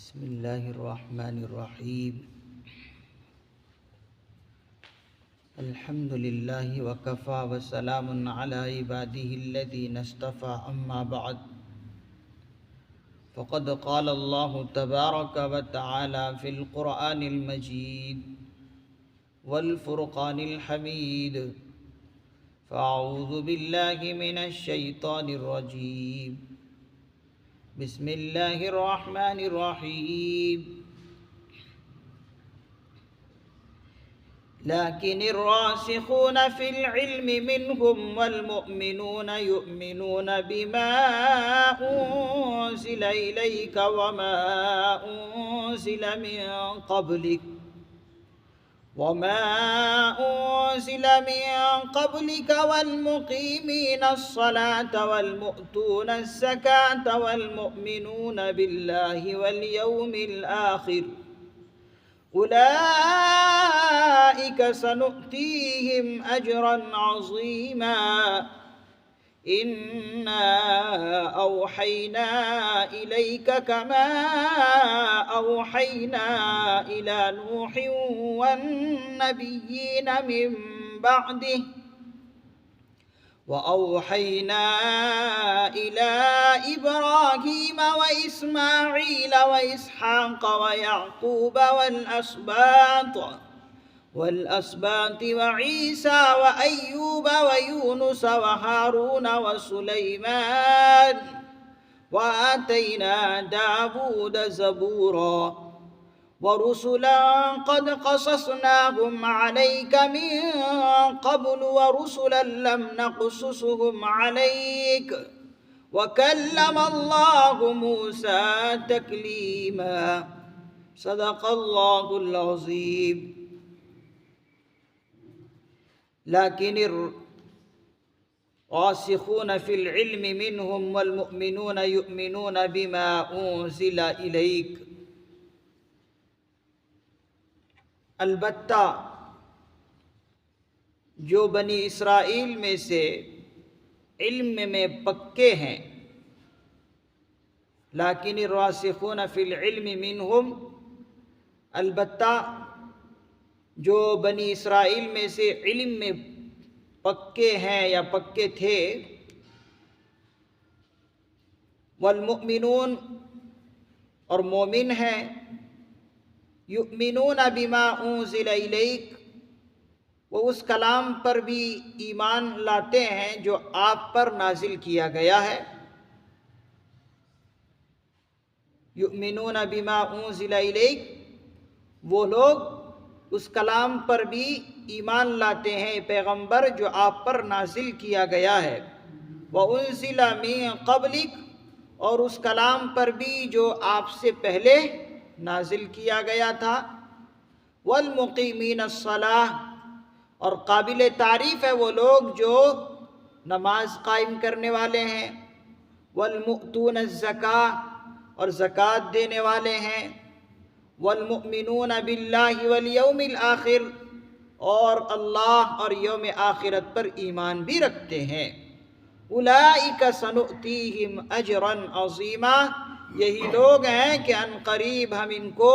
بسم الله الرحمن الرحيم. الحمد لله وكفى وسلام على عباده الذين اصطفى. أما بعد، فقد قال الله تبارك وتعالى في القرآن المجيد والفرقان الحميد: فأعوذ بالله من الشيطان الرجيم. بسم الله الرحمن الرحيم. لكن الراسخون في العلم منهم والمؤمنون يؤمنون بما أنزل إليك وما أنزل من قبلك والمقيمين الصلاة والمؤتون الزكاة والمؤمنون بالله واليوم الآخر أولئك سنؤتيهم أجرا عظيما. إنا أوحينا إليك كما أوحينا إلى نوح والنبيين من بعده وأوحينا إلى إبراهيم وإسماعيل وإسحاق ويعقوب والأسباط وعيسى وأيوب ويونس وهارون وسليمان وآتينا داود زبورا ورسلا قد قصصناهم عليك من قبل ورسلا لم نقصصهم عليك وكلم الله موسى تكليما. صدق الله العظيم. لكن الراسخون في العلم منهم والمؤمنون يؤمنون بما أنزل إليك. البتہ جو بنی اسرائیل میں سے علم میں پکے ہیں، لیکن الراسخون فی العلم منہم، البتہ جو بنی اسرائیل میں سے علم میں پکے ہیں یا پکے تھے، والمؤمنون، اور مومن ہیں، یؤمنون بما انزل الیک، وہ اس کلام پر بھی ایمان لاتے ہیں جو آپ پر نازل کیا گیا ہے. یؤمنون بما انزل الیک، وہ لوگ اس کلام پر بھی ایمان لاتے ہیں، پیغمبر جو آپ پر نازل کیا گیا ہے. وَأُنزِلَ مِن قَبْلِكَ، اور اس کلام پر بھی جو آپ سے پہلے نازل کیا گیا تھا. وَالْمُقِيمِينَ الصَّلَاةَ، اور قابل تعریف ہے وہ لوگ جو نماز قائم کرنے والے ہیں. وَالْمُؤْتُونَ الزَّكَاةَ، اور زکوٰۃ دینے والے ہیں. وَالْمُؤْمِنُونَ بِاللَّهِ وَالْيَوْمِ الْآخِرِ، اور اللہ اور یوم آخرت پر ایمان بھی رکھتے ہیں. أُولَئِكَ سَنُؤْتِيهِمْ أَجْرًا عَظِيمًا، یہی لوگ ہیں کہ ان قریب ہم ان کو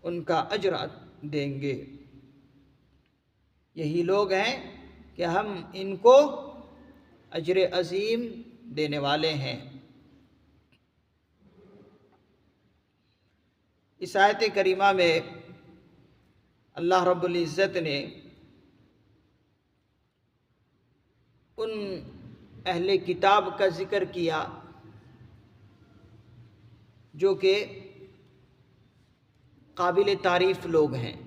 ان کا اجر دیں گے. یہی لوگ ہیں کہ ہم ان کو اجر عظیم دینے والے ہیں. اس آیت کریمہ میں اللہ رب العزت نے ان اہل کتاب کا ذکر کیا جو کہ قابل تعریف لوگ ہیں.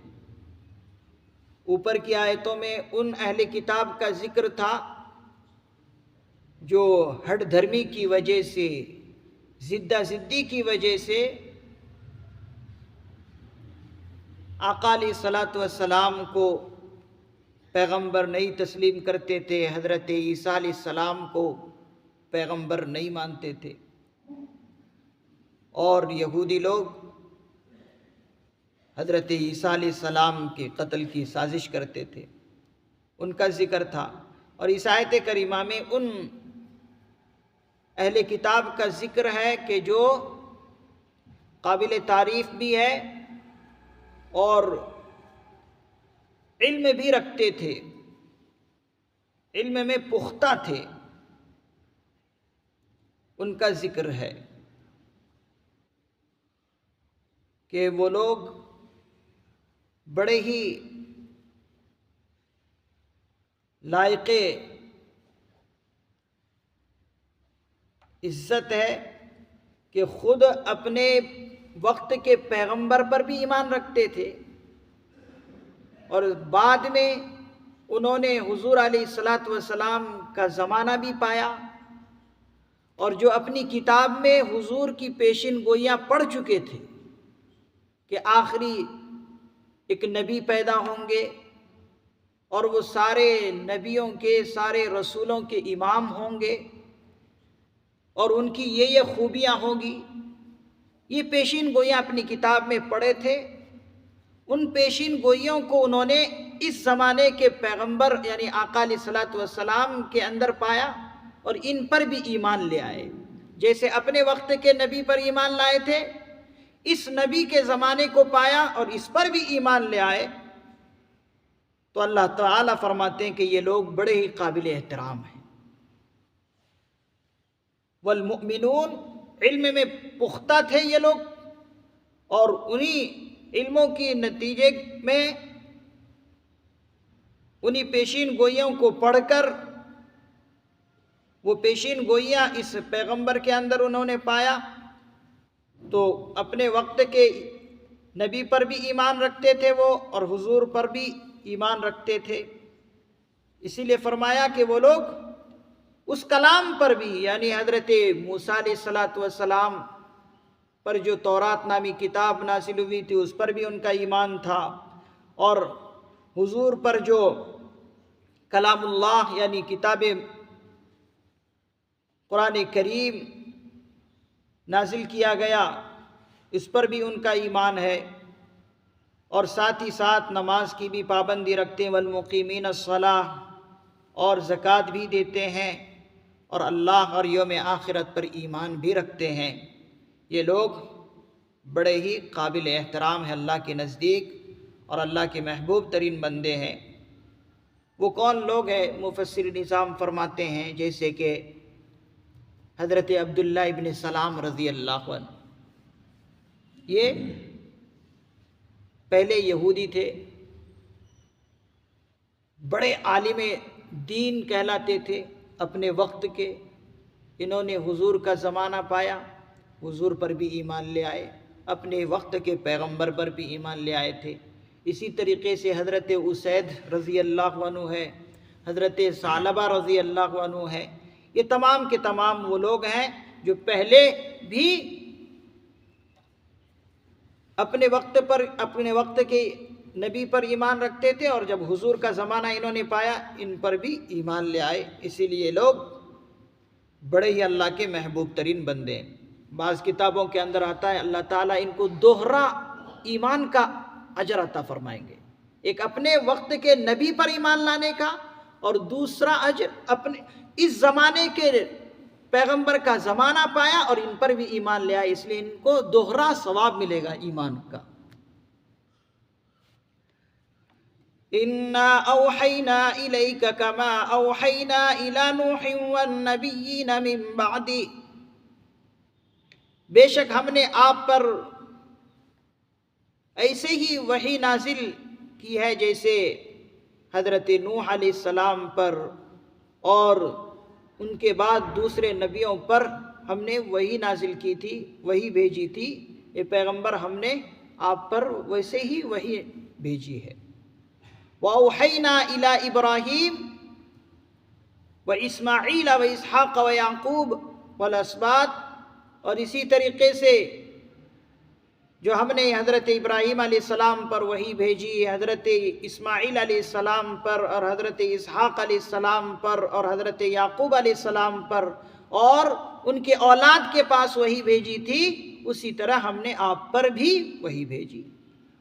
اوپر کی آیتوں میں ان اہل کتاب کا ذکر تھا جو ہٹ دھرمی کی وجہ سے، زدہ زدی کی وجہ سے آقا علیہ الصلاۃ والسلام کو پیغمبر نہیں تسلیم کرتے تھے، حضرت عیسیٰ علیہ السلام کو پیغمبر نہیں مانتے تھے، اور یہودی لوگ حضرت عیسیٰ علیہ السلام کے قتل کی سازش کرتے تھے. ان کا ذکر تھا. اور اس آیت کریمہ میں ان اہل کتاب کا ذکر ہے کہ جو قابل تعریف بھی ہے اور علم بھی رکھتے تھے، علم میں پختہ تھے، ان کا ذکر ہے کہ وہ لوگ بڑے ہی لائق عزت ہے کہ خود اپنے وقت کے پیغمبر پر بھی ایمان رکھتے تھے، اور بعد میں انہوں نے حضور علیہ الصلاۃ والسلام کا زمانہ بھی پایا، اور جو اپنی کتاب میں حضور کی پیشین گوئیاں پڑھ چکے تھے کہ آخری ایک نبی پیدا ہوں گے اور وہ سارے نبیوں کے، سارے رسولوں کے امام ہوں گے، اور ان کی یہ خوبیاں ہوں گی، یہ پیشین گوئیاں اپنی کتاب میں پڑھے تھے۔ ان پیشین گوئیوں کو انہوں نے اس زمانے کے پیغمبر یعنی آقا علیہ الصلاۃ والسلام کے اندر پایا اور ان پر بھی ایمان لے آئے۔ جیسے اپنے وقت کے نبی پر ایمان لائے تھے، اس نبی کے زمانے کو پایا اور اس پر بھی ایمان لے آئے، تو اللہ تعالیٰ فرماتے ہیں کہ یہ لوگ بڑے ہی قابل احترام ہیں۔ والمؤمنون، علم میں پختہ تھے یہ لوگ، اور انہی علموں کی نتیجے میں انہی پیشین گوئیوں کو پڑھ کر وہ پیشین گوئیاں اس پیغمبر کے اندر انہوں نے پایا، تو اپنے وقت کے نبی پر بھی ایمان رکھتے تھے وہ، اور حضور پر بھی ایمان رکھتے تھے۔ اسی لیے فرمایا کہ وہ لوگ اس کلام پر بھی یعنی حضرت موسیٰ علیہ السلام پر جو تورات نامی کتاب نازل ہوئی تھی اس پر بھی ان کا ایمان تھا، اور حضور پر جو کلام اللہ یعنی کتاب قرآن کریم نازل کیا گیا اس پر بھی ان کا ایمان ہے، اور ساتھ ہی ساتھ نماز کی بھی پابندی رکھتے ہیں، والمقیمین الصلاۃ، اور زکوٰۃ بھی دیتے ہیں، اور اللہ اور یوم آخرت پر ایمان بھی رکھتے ہیں۔ یہ لوگ بڑے ہی قابل احترام ہیں اللہ کے نزدیک اور اللہ کے محبوب ترین بندے ہیں۔ وہ کون لوگ ہیں؟ مفسر نظام فرماتے ہیں جیسے کہ حضرت عبداللہ ابن سلام رضی اللہ عنہ، یہ پہلے یہودی تھے، بڑے عالم دین کہلاتے تھے اپنے وقت کے، انہوں نے حضور کا زمانہ پایا، حضور پر بھی ایمان لے آئے، اپنے وقت کے پیغمبر پر بھی ایمان لے آئے تھے۔ اسی طریقے سے حضرت اسید رضی اللہ عنہ ہے، حضرت ثعلبہ رضی اللہ عنہ ہے، یہ تمام کے تمام وہ لوگ ہیں جو پہلے بھی اپنے وقت کے نبی پر ایمان رکھتے تھے، اور جب حضور کا زمانہ انہوں نے پایا ان پر بھی ایمان لے آئے، اسی لیے لوگ بڑے ہی اللہ کے محبوب ترین بندے ہیں۔ بعض کتابوں کے اندر آتا ہے اللہ تعالیٰ ان کو دوہرا ایمان کا اجر عطا فرمائیں گے، ایک اپنے وقت کے نبی پر ایمان لانے کا، اور دوسرا اجر اپنے اس زمانے کے پیغمبر کا زمانہ پایا اور ان پر بھی ایمان لے آئے، اس لیے ان کو دوہرا ثواب ملے گا ایمان کا۔ اِنَّا أَوْحَيْنَا إِلَيْكَ كَمَا أَوْحَيْنَا إِلَى نُوحٍ وَالنَّبِيِّينَ مِن بَعْدِهِ، بے شک ہم نے آپ پر ایسے ہی وحی نازل کی ہے جیسے حضرت نوح علیہ السلام پر، اور ان کے بعد دوسرے نبیوں پر ہم نے وحی نازل کی تھی، وحی بھیجی تھی، یہ پیغمبر ہم نے آپ پر ویسے ہی وحی بھیجی ہے۔ وَأَوْحَيْنَا إِلَىٰ إِبْرَاهِيمَ وَإِسْمَاعِيلَ وَإِسْحَاقَ وَيَعْقُوبَ وَالْأَسْبَاطِ، اور اسی طریقے سے جو ہم نے حضرت ابراہیم علیہ السلام پر وحی بھیجی، حضرت اسماعیل علیہ السلام پر، اور حضرت اسحاق علیہ السلام پر، اور حضرت یعقوب علیہ السلام پر، اور ان کے اولاد کے پاس وحی بھیجی تھی، اسی طرح ہم نے آپ پر بھی وحی بھیجی۔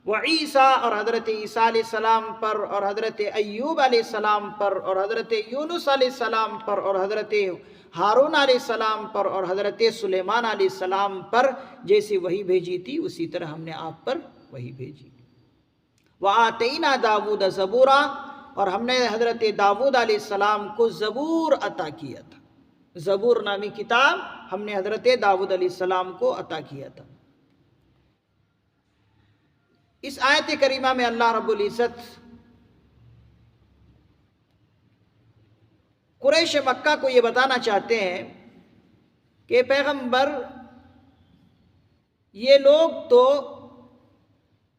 وعیسیٰ اور حضرت عیسیٰ علیہ السلام پر، اور حضرت ایوب علیہ السلام پر، اور حضرت یونس علیہ السلام پر، اور حضرت ہارون علیہ السلام پر، اور حضرت سلیمان علیہ السلام پر جیسے وحی بھیجی تھی اسی طرح ہم نے آپ پر وحی بھیجی۔ وَآتَيْنَا دَاوُودَ زَبُورًا، اور ہم نے حضرت داؤد علیہ السلام کو زبور عطا کیا تھا۔ زبور نامی کتاب ہم نے حضرت داؤد علیہ السلام کو عطا کیا تھا۔ اس آیت کریمہ میں اللہ رب العزت قریش مکہ کو یہ بتانا چاہتے ہیں کہ پیغمبر یہ لوگ تو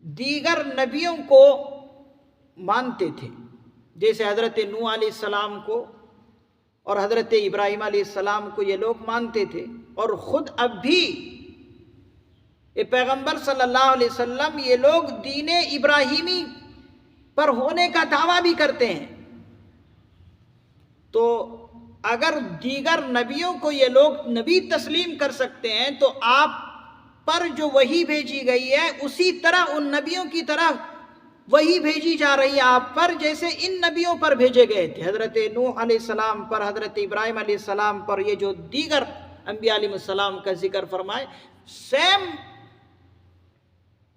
دیگر نبیوں کو مانتے تھے، جیسے حضرت نوح علیہ السلام کو اور حضرت ابراہیم علیہ السلام کو یہ لوگ مانتے تھے، اور خود اب بھی یہ پیغمبر صلی اللہ علیہ وسلم یہ لوگ دین ابراہیمی پر ہونے کا دعویٰ بھی کرتے ہیں۔ تو اگر دیگر نبیوں کو یہ لوگ نبی تسلیم کر سکتے ہیں تو آپ پر جو وحی بھیجی گئی ہے اسی طرح ان نبیوں کی طرح وحی بھیجی جا رہی ہے آپ پر جیسے ان نبیوں پر بھیجے گئے تھے، حضرت نوح علیہ السلام پر، حضرت ابراہیم علیہ السلام پر، یہ جو دیگر انبیاء علیہ السلام کا ذکر فرمائے سیم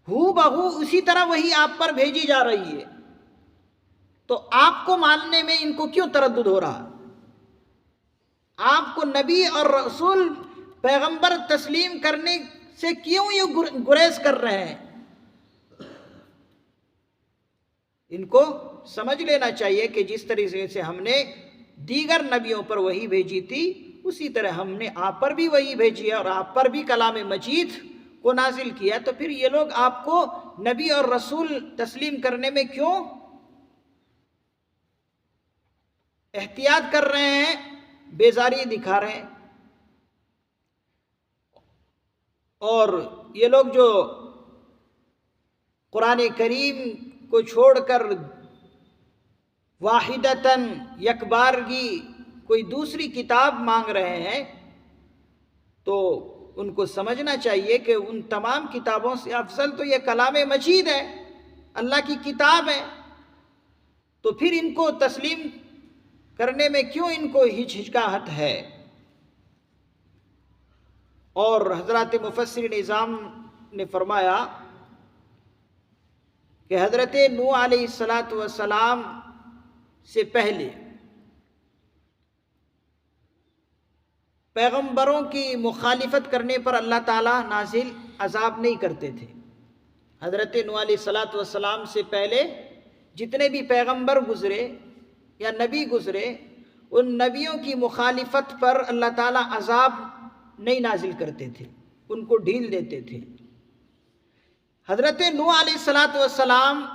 ہو بہو اسی طرح وہی آپ پر بھیجی جا رہی ہے، تو آپ کو ماننے میں ان کو کیوں تردد ہو رہا؟ آپ کو نبی اور رسول پیغمبر تسلیم کرنے سے کیوں یہ گریز کر رہے ہیں؟ ان کو سمجھ لینا چاہیے کہ جس طریقے سے ہم نے دیگر نبیوں پر وحی بھیجی تھی اسی طرح ہم نے آپ پر بھی وحی بھیجی ہے اور آپ پر بھی کلام مجید کو نازل کیا، تو پھر یہ لوگ آپ کو نبی اور رسول تسلیم کرنے میں کیوں احتیاط کر رہے ہیں، بیزاری دکھا رہے ہیں؟ اور یہ لوگ جو قرآن کریم کو چھوڑ کر واحدتاً یکبارگی کوئی دوسری کتاب مانگ رہے ہیں تو ان کو سمجھنا چاہیے کہ ان تمام کتابوں سے افضل تو یہ کلام مجید ہے، اللہ کی کتاب ہے، تو پھر ان کو تسلیم کرنے میں کیوں ان کو ہچکچاہٹ ہے؟ اور حضرات مفسرین نظام نے فرمایا کہ حضرت نوح علیہ السلام سے پہلے پیغمبروں کی مخالفت کرنے پر اللہ تعالیٰ نازل عذاب نہیں کرتے تھے۔ حضرت نوح علیہ السلام سے پہلے جتنے بھی پیغمبر گزرے یا نبی گزرے ان نبیوں کی مخالفت پر اللہ تعالیٰ عذاب نہیں نازل کرتے تھے، ان کو ڈھیل دیتے تھے۔ حضرت نوح علیہ السلام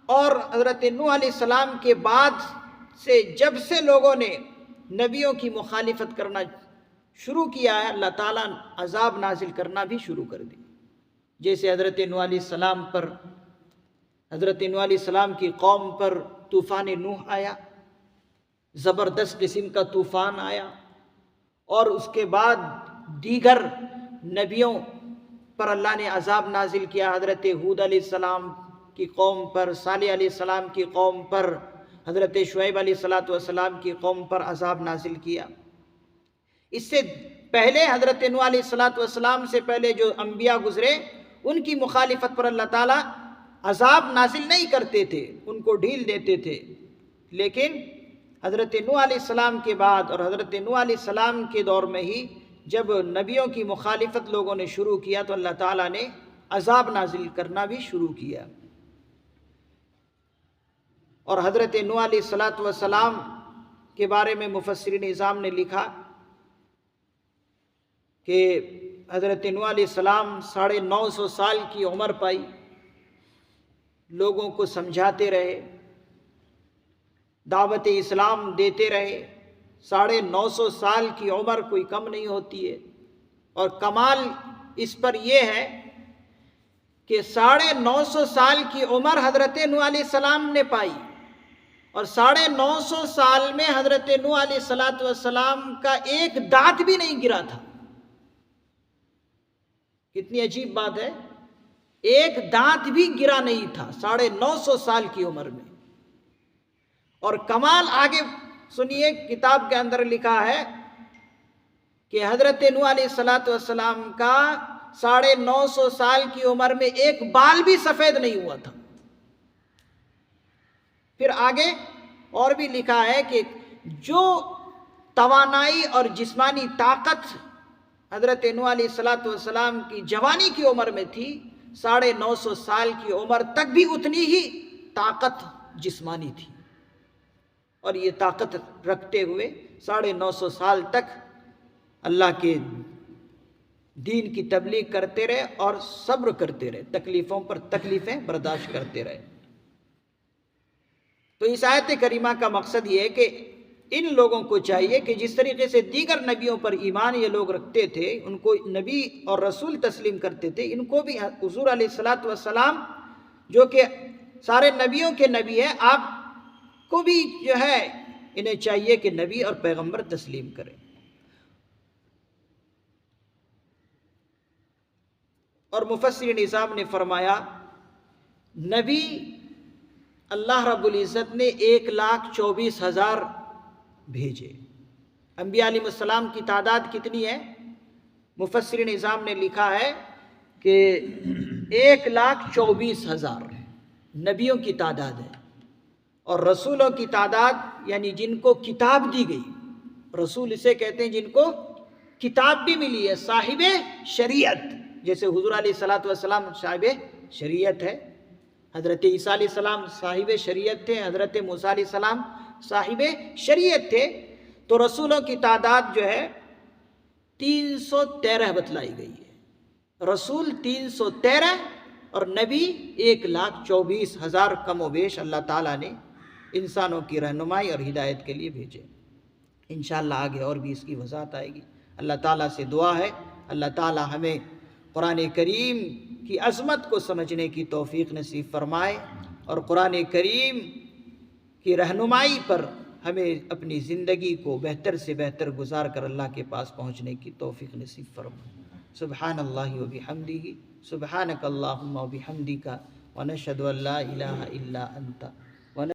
اور حضرت نوح علیہ السلام کے بعد سے جب سے لوگوں نے نبیوں کی مخالفت کرنا شروع کیا ہے اللہ تعالیٰ عذاب نازل کرنا بھی شروع کر دی، جیسے حضرت نوح علیہ السلام پر، حضرت نوح علیہ السلام کی قوم پر طوفان نوح آیا، زبردست قسم کا طوفان آیا، اور اس کے بعد دیگر نبیوں پر اللہ نے عذاب نازل کیا، حضرت ہود علیہ السلام کی قوم پر، صالح علیہ السلام کی قوم پر، حضرت شعیب علیہ السلام کی قوم پر عذاب نازل کیا۔ اس سے پہلے حضرت نوح علیہ السلام سے پہلے جو انبیاء گزرے ان کی مخالفت پر اللہ تعالیٰ عذاب نازل نہیں کرتے تھے، ان کو ڈھیل دیتے تھے، لیکن حضرت نوح علیہ السلام کے بعد اور حضرت نوح علیہ السلام کے دور میں ہی جب نبیوں کی مخالفت لوگوں نے شروع کیا تو اللہ تعالیٰ نے عذاب نازل کرنا بھی شروع کیا۔ اور حضرت نوح علیہ السلام کے بارے میں مفسرین نظام نے لکھا کہ حضرت نوح علیہ السلام 950 سال کی عمر پائی، لوگوں کو سمجھاتے رہے، دعوت اسلام دیتے رہے۔ 950 سال کی عمر کوئی کم نہیں ہوتی ہے، اور کمال اس پر یہ ہے کہ 950 سال کی عمر حضرت نوح علیہ السلام نے پائی، اور 950 سال میں حضرت نوح علیہ السلام کا ایک دانت بھی نہیں گرا تھا۔ کتنی عجیب بات ہے، ایک دانت بھی گرا نہیں تھا 950 سال کی عمر میں۔ اور کمال آگے سنیے، کتاب کے اندر لکھا ہے کہ حضرت نوح علیہ السلام کا 950 سال کی عمر میں ایک بال بھی سفید نہیں ہوا تھا۔ پھر آگے اور بھی لکھا ہے کہ جو توانائی اور جسمانی طاقت حضرت نوح علیہ السلام کی جوانی کی عمر میں تھی، 950 سال کی عمر تک بھی اتنی ہی طاقت جسمانی تھی، اور یہ طاقت رکھتے ہوئے 950 سال تک اللہ کے دین کی تبلیغ کرتے رہے اور صبر کرتے رہے، تکلیفوں پر تکلیفیں برداشت کرتے رہے۔ تو اس آیت کریمہ کا مقصد یہ ہے کہ ان لوگوں کو چاہیے کہ جس طریقے سے دیگر نبیوں پر ایمان یہ لوگ رکھتے تھے، ان کو نبی اور رسول تسلیم کرتے تھے، ان کو بھی حضور علیہ السلام جو کہ سارے نبیوں کے نبی ہیں، آپ کو بھی جو ہے انہیں چاہیے کہ نبی اور پیغمبر تسلیم کریں۔ اور مفسر نظام نے فرمایا، نبی اللہ رب العزت نے 1,24,000 بھیجے۔ انبیاء علیہ السلام کی تعداد کتنی ہے؟ مفسر نظام نے لکھا ہے کہ 1,24,000 نبیوں کی تعداد ہے، اور رسولوں کی تعداد یعنی جن کو کتاب دی گئی، رسول اسے کہتے ہیں جن کو کتاب بھی ملی ہے، صاحب شریعت، جیسے حضور علیہ السلام صاحب شریعت ہے، حضرت عیسیٰ علیہ السلام صاحب شریعت تھے، حضرت موسیٰ علیہ السلام صاحب شریعت تھے۔ تو رسولوں کی تعداد جو ہے 313 بتلائی گئی ہے، رسول 313 اور نبی 1,24,000 کم و بیش اللہ تعالیٰ نے انسانوں کی رہنمائی اور ہدایت کے لیے بھیجے۔ انشاءاللہ آگے اور بھی اس کی وضاحت آئے گی۔ اللہ تعالیٰ سے دعا ہے اللہ تعالیٰ ہمیں قرآن کریم کی عظمت کو سمجھنے کی توفیق نصیب فرمائے، اور قرآن کریم کی رہنمائی پر ہمیں اپنی زندگی کو بہتر سے بہتر گزار کر اللہ کے پاس پہنچنے کی توفیق نصیب فرمائے۔ سبحان اللہ و بحمدہ، سبحانک اللہم و بحمدک، ونشہد ان لا الہ الا انت